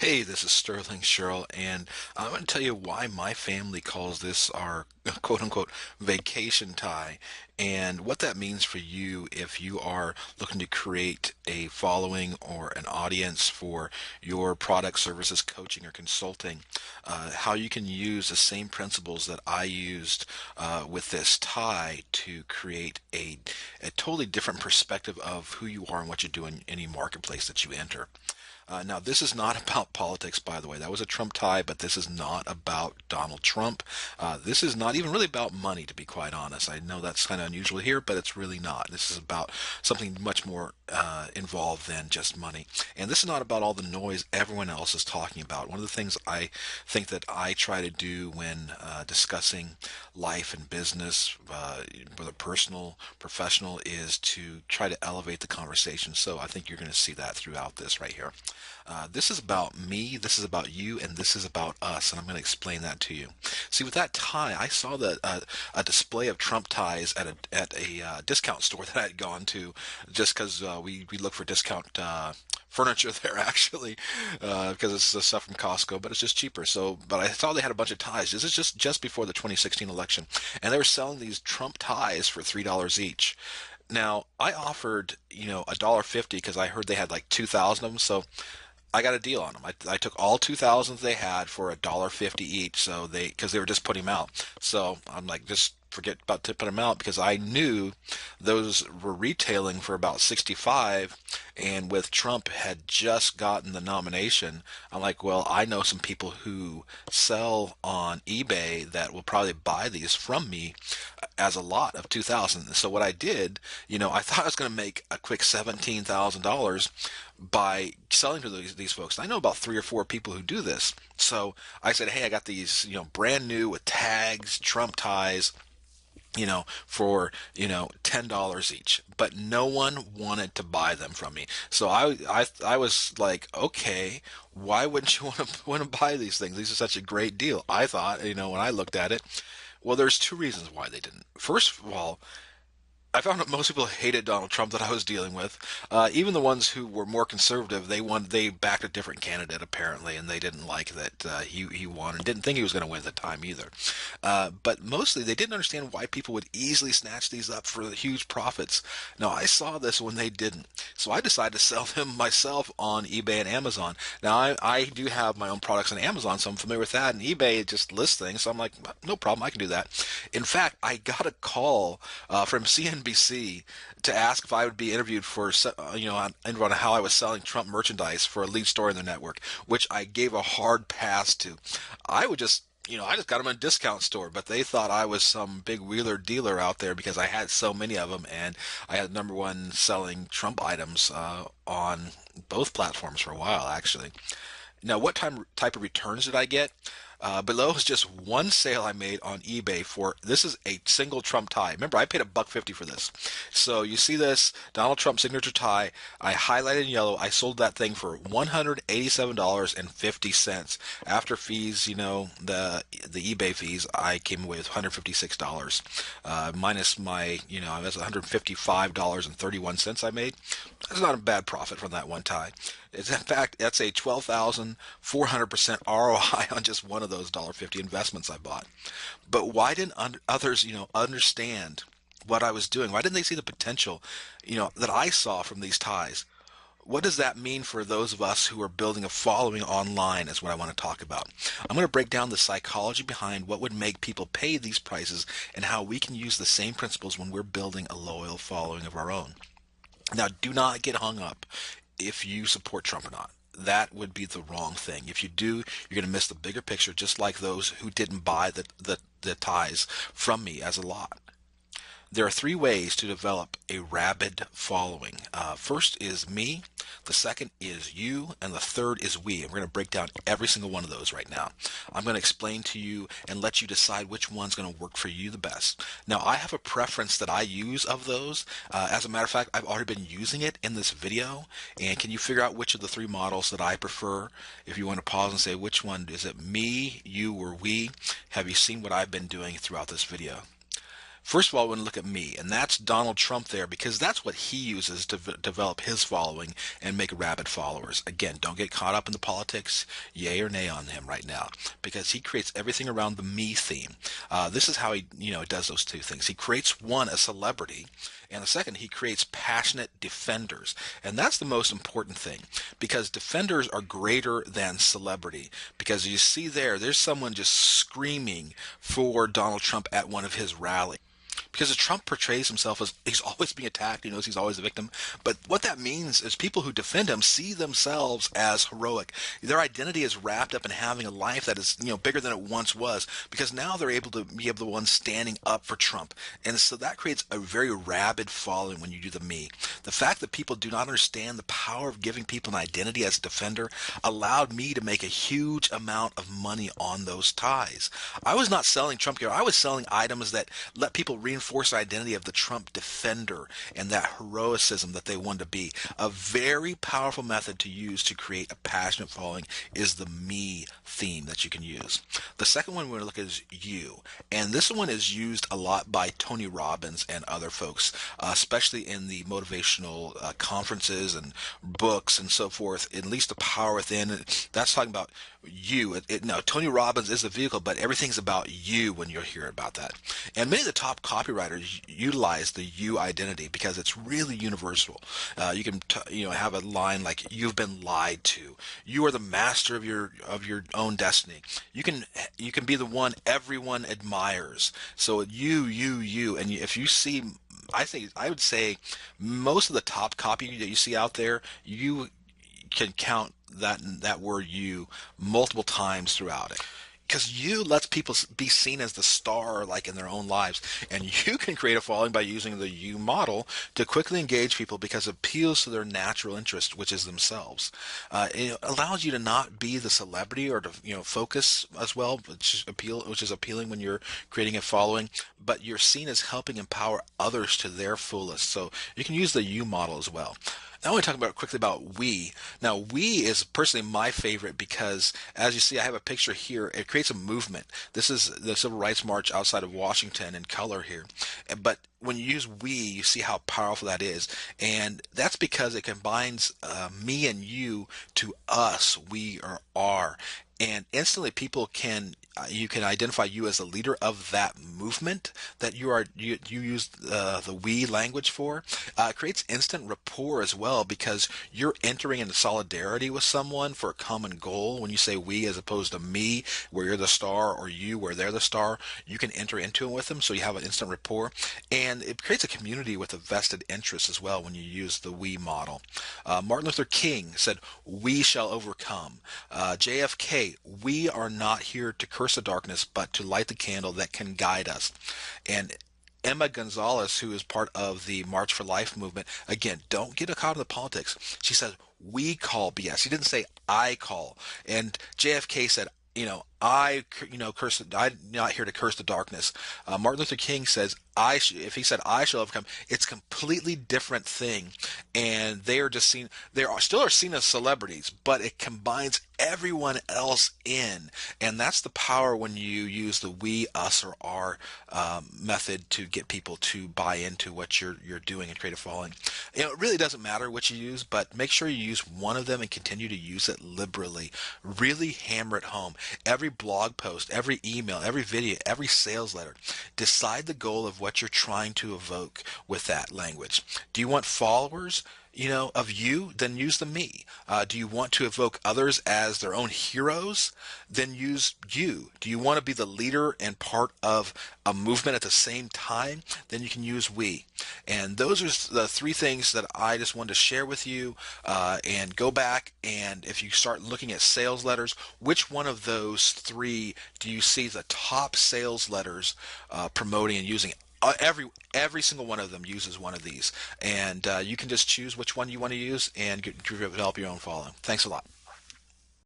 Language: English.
Hey, this is Sterling Sherrell, and I'm going to tell you why my family calls this our quote unquote vacation tie, and what that means for you if you are looking to create a following or an audience for your product, services, coaching, or consulting. How you can use the same principles that I used with this tie to create a totally different perspective of who you are and what you do in any marketplace that you enter. Now, this is not about politics, by the way. That was a Trump tie, but this is not about Donald Trump. This is not even really about money, to be quite honest. I know that's kind of unusual here, but it's really not. This is about something much more involved than just money. And this is not about all the noise everyone else is talking about. One of the things I think that I try to do when discussing life and business, whether personal, professional, is to try to elevate the conversation. So I think you're going to see that throughout this right here. This is about me, this is about you, and this is about us, and I'm going to explain that to you. See, with that tie, I saw that a display of Trump ties at a discount store that I had gone to, just because we look for discount furniture there actually, because it's the stuff from Costco, but it's just cheaper. So, but I saw they had a bunch of ties. This is just before the 2016 election, and they were selling these Trump ties for $3 each. Now, I offered, $1.50 because I heard they had like 2,000 of them. So I got a deal on them. I took all 2,000 they had for $1.50 each. So because they were just putting them out. So I'm like, just forget about tipping them out because I knew those were retailing for about 65, and with Trump had just gotten the nomination, I'm like, well, I know some people who sell on eBay that will probably buy these from me as a lot of 2,000. So what I did, I thought I was going to make a quick $17,000 by selling to these folks. I know about three or four people who do this. So I said, hey, I got these, brand new with tags, Trump ties, for, $10 each, but no one wanted to buy them from me. So I was like, okay, why wouldn't you want to buy these things? These are such a great deal. I thought, when I looked at it, well, there's two reasons why they didn't. First of all, I found that most people hated Donald Trump that I was dealing with. Even the ones who were more conservative, they backed a different candidate apparently, and they didn't like that he won and didn't think he was going to win at the time either. But mostly, they didn't understand why people would easily snatch these up for huge profits. Now, I saw this when they didn't, so I decided to sell them myself on eBay and Amazon. Now, I do have my own products on Amazon, so I'm familiar with that. And eBay just lists things, so I'm like, no problem, I can do that. In fact, I got a call from CNBC to ask if I would be interviewed for, on how I was selling Trump merchandise for a lead story in the network, which I gave a hard pass to. I would just I just got them in a discount store, but they thought I was some big wheeler dealer out there because I had so many of them, and I had number one selling Trump items on both platforms for a while, actually. Now, what type of returns did I get? Below is just one sale I made on eBay for this is a single Trump tie. Remember, I paid $1.50 for this. So you see this Donald Trump signature tie. I highlighted in yellow. I sold that thing for $187.50 after fees. The eBay fees. I came away with $156 minus my I was $155.31 I made. That's not a bad profit from that one tie. It's, in fact, that's a 12,400% ROI on just one of those $1.50 investments I bought. But why didn't others, understand what I was doing? Why didn't they see the potential, that I saw from these ties? What does that mean for those of us who are building a following online is what I want to talk about. I'm going to break down the psychology behind what would make people pay these prices and how we can use the same principles when we're building a loyal following of our own. Now, do not get hung up if you support Trump or not. That would be the wrong thing. If you do, you're going to miss the bigger picture, just like those who didn't buy the ties from me as a lot. There are three ways to develop a rabid following. First is me, the second is you, and the third is we. And we're going to break down every single one of those right now. I'm going to explain to you and let you decide which one's going to work for you the best. Now, I have a preference that I use of those. As a matter of fact, I've already been using it in this video. And can you figure out which of the three models that I prefer? If you want to pause and say, which one is it, me, you, or we? Have you seen what I've been doing throughout this video? First of all, I want to look at me, and that's Donald Trump there because that's what he uses to develop his following and make rabid followers. Again, don't get caught up in the politics, yay or nay on him right now, because he creates everything around the me theme. This is how he, does those two things. He creates one, a celebrity, and the second, he creates passionate defenders. And that's the most important thing because defenders are greater than celebrity. Because you see there's someone just screaming for Donald Trump at one of his rallies. Because Trump portrays himself as he's always being attacked, he knows he's always a victim. But what that means is people who defend him see themselves as heroic. Their identity is wrapped up in having a life that is, bigger than it once was. Because now they're able to be the ones standing up for Trump. And so that creates a very rabid following when you do the me. The fact that people do not understand the power of giving people an identity as a defender allowed me to make a huge amount of money on those ties. I was not selling Trump gear. I was selling items that let people reinforce the identity of the Trump defender and that heroicism that they want to be. A very powerful method to use to create a passionate following is the me theme that you can use. The second one we're going to look at is you. And this one is used a lot by Tony Robbins and other folks, especially in the motivational conferences and books and so forth. At least the power within. That's talking about you. No, Tony Robbins is the vehicle, but everything's about you when you hear about that. And many of the top copywriters utilize the you identity because it's really universal. You can have a line like "You've been lied to." You are the master of your own destiny. You can be the one everyone admires. So you, and if you see, I would say most of the top copy that you see out there, you can count that word "you" multiple times throughout it. Because you lets people be seen as the star, like in their own lives, and you can create a following by using the you model to quickly engage people because it appeals to their natural interest, which is themselves. It allows you to not be the celebrity or to focus as well, which is appealing when you're creating a following, but you're seen as helping empower others to their fullest. So you can use the you model as well. Now I want to talk quickly about we. Now we is personally my favorite because, as you see, I have a picture here. It creates a movement. This is the Civil Rights March outside of Washington in color here. But when you use we, you see how powerful that is. And that's because it combines me and you to us, we or are. And instantly people you can identify you as the leader of that movement that you use the we language for. It creates instant rapport as well because you're entering into solidarity with someone for a common goal. When you say we as opposed to me, where you're the star, or you where they're the star, you can enter into it with them, so you have an instant rapport. And it creates a community with a vested interest as well when you use the we model. Martin Luther King said, "We shall overcome." JFK, "We are not here to curse the darkness, but to light the candle that can guide us." And Emma Gonzalez, who is part of the March for Life movement, again, don't get caught in the politics. She said, "We call BS." He didn't say "I call." And JFK said, curse. I'm not here to curse the darkness. Martin Luther King says, if he said "I shall overcome," it's a completely different thing, and they are just seen. Still are seen as celebrities, but it combines everyone else in, and that's the power when you use the we, us, or our method to get people to buy into what you're doing and create a following. It really doesn't matter what you use, but make sure you use one of them and continue to use it liberally. Really hammer it home. Every blog post, every email, every video, every sales letter. Decide the goal of what you're trying to evoke with that language. Do you want followers, of you? Then use the me. Do you want to evoke others as their own heroes? Then use you. Do you want to be the leader and part of a movement at the same time? Then you can use we. And those are the three things that I just wanted to share with you. And go back, and if you start looking at sales letters, which one of those three do you see the top sales letters promoting and using? Every single one of them uses one of these, and you can just choose which one you want to use and develop your own following. Thanks a lot.